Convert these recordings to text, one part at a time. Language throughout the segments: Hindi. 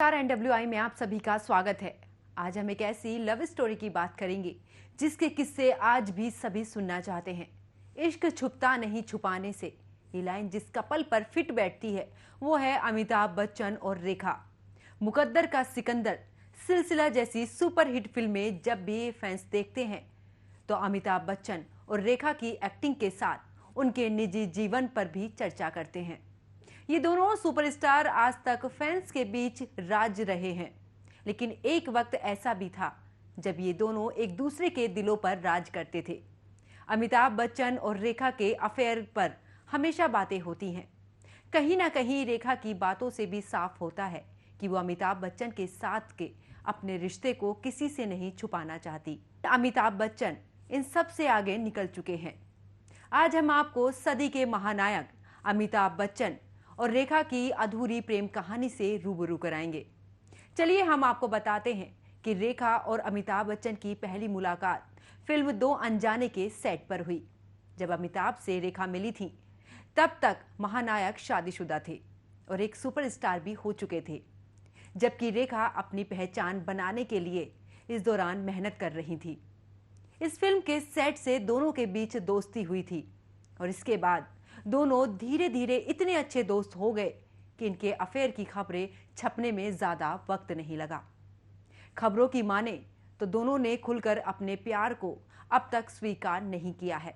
NWI में आप सभी का स्वागत है। आज हम एक ऐसी लव स्टोरी की बात करेंगे जिसके किस्से आज भी सभी सुनना चाहते हैं। इश्क छुपता नहीं छुपाने से, ये लाइन जिस कपल पर फिट बैठती है वो है अमिताभ बच्चन और रेखा। मुकद्दर का सिकंदर, सिलसिला जैसी सुपरहिट फिल्में जब भी फैंस देखते हैं तो अमिताभ बच्चन और रेखा की एक्टिंग के साथ उनके निजी जीवन पर भी चर्चा करते हैं। ये दोनों सुपरस्टार आज तक फैंस के बीच राज रहे हैं, लेकिन एक वक्त ऐसा भी था जब ये दोनों एक दूसरे के दिलों पर राज करते थे। अमिताभ बच्चन और रेखा के अफेयर पर हमेशा बातें होती हैं। कहीं ना कहीं रेखा की बातों से भी साफ होता है कि वो अमिताभ बच्चन के साथ के अपने रिश्ते को किसी से नहीं छुपाना चाहती। अमिताभ बच्चन इन सब से आगे निकल चुके हैं। आज हम आपको सदी के महानायक अमिताभ बच्चन और रेखा की अधूरी प्रेम कहानी से रूबरू कराएंगे। चलिए हम आपको बताते हैं कि रेखा और अमिताभ बच्चन की पहली मुलाकात फिल्म दो अनजाने के सेट पर हुई। जब अमिताभ से रेखा मिली थी तब तक महानायक शादीशुदा थे और एक सुपरस्टार भी हो चुके थे, जबकि रेखा अपनी पहचान बनाने के लिए इस दौरान मेहनत कर रही थी। इस फिल्म के सेट से दोनों के बीच दोस्ती हुई थी और इसके बाद दोनों धीरे धीरे इतने अच्छे दोस्त हो गए कि इनके अफेयर की खबरें छपने में ज्यादा वक्त नहीं लगा। खबरों की माने तो दोनों ने खुलकर अपने प्यार को अब तक स्वीकार नहीं किया है,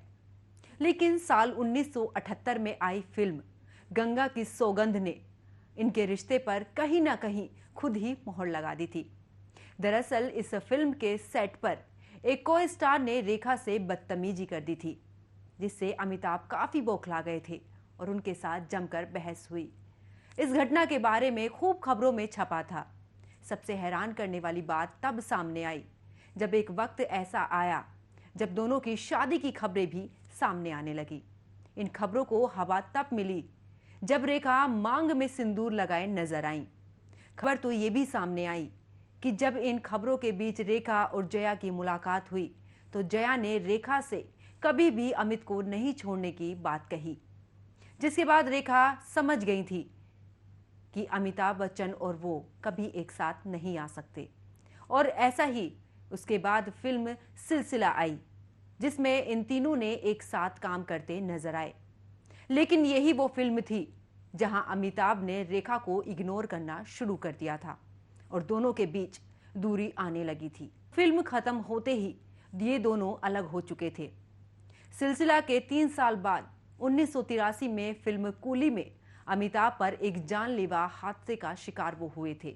लेकिन साल 1978 में आई फिल्म गंगा की सौगंध ने इनके रिश्ते पर कहीं ना कहीं खुद ही मोहर लगा दी थी। दरअसल इस फिल्म के सेट पर एक को स्टार ने रेखा से बदतमीजी कर दी थी, जिससे अमिताभ काफी बौखला गए थे और उनके साथ जमकर बहस हुई। इस घटना के बारे में खूब खबरों में छपा था। सबसे हैरान करने वाली बात तब सामने आई जब एक वक्त ऐसा आया जब दोनों की शादी की खबरें भी सामने आने लगी। इन खबरों को हवा तब मिली जब रेखा मांग में सिंदूर लगाए नजर आई। खबर तो ये भी सामने आई कि जब इन खबरों के बीच रेखा और जया की मुलाकात हुई तो जया ने रेखा से कभी भी अमित को नहीं छोड़ने की बात कही, जिसके बाद रेखा समझ गई थी कि अमिताभ बच्चन और वो कभी एक साथ नहीं आ सकते। और ऐसा ही उसके बाद फिल्म सिलसिला आई, जिसमें इन तीनों ने एक साथ काम करते नजर आए। लेकिन यही वो फिल्म थी जहां अमिताभ ने रेखा को इग्नोर करना शुरू कर दिया था और दोनों के बीच दूरी आने लगी थी। फिल्म खत्म होते ही ये दोनों अलग हो चुके थे। सिलसिला के 3 साल बाद 1983 में फिल्म कूली में अमिताभ पर एक जानलेवा हादसे का शिकार वो हुए थे।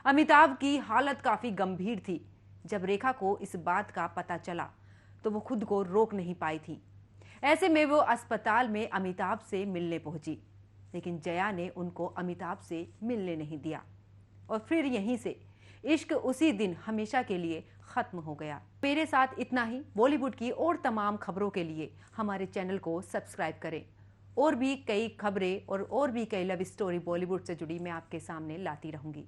अमिताभ की हालत काफी गंभीर थी। जब रेखा को इस बात का पता चला तो वो खुद को रोक नहीं पाई थी। ऐसे में वो अस्पताल में अमिताभ से मिलने पहुंची, लेकिन जया ने उनको अमिताभ से मिलने नहीं दिया और फिर यहीं से इश्क उसी दिन हमेशा के लिए खत्म हो गया। मेरे साथ इतना ही। बॉलीवुड की और तमाम खबरों के लिए हमारे चैनल को सब्सक्राइब करें। और भी कई खबरें और भी कई लव स्टोरी बॉलीवुड से जुड़ी मैं आपके सामने लाती रहूंगी।